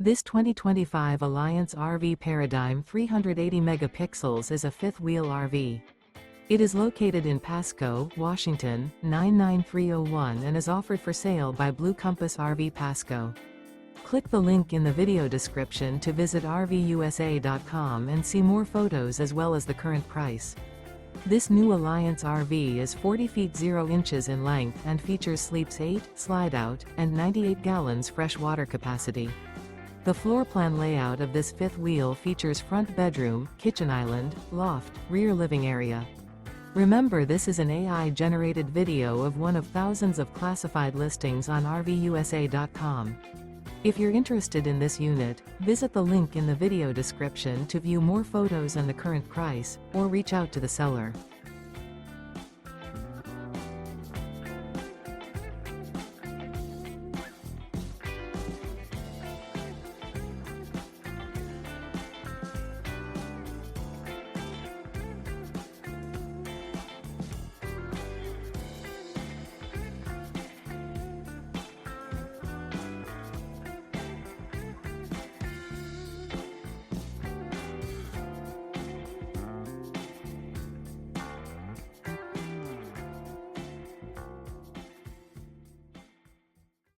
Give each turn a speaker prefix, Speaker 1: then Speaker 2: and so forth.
Speaker 1: This 2025 Alliance RV Paradigm 380 megapixels is a fifth-wheel RV. It is located in Pasco, Washington, 99301 and is offered for sale by Blue Compass RV Pasco. Click the link in the video description to visit RVUSA.com and see more photos as well as the current price. This new Alliance RV is 40 feet 0 inches in length and features sleeps 8, slide-out, and 98 gallons fresh water capacity. The floor plan layout of this fifth wheel features front bedroom, kitchen island, loft, rear living area. Remember, this is an AI-generated video of one of thousands of classified listings on RVUSA.com. If you're interested in this unit, visit the link in the video description to view more photos and the current price, or reach out to the seller.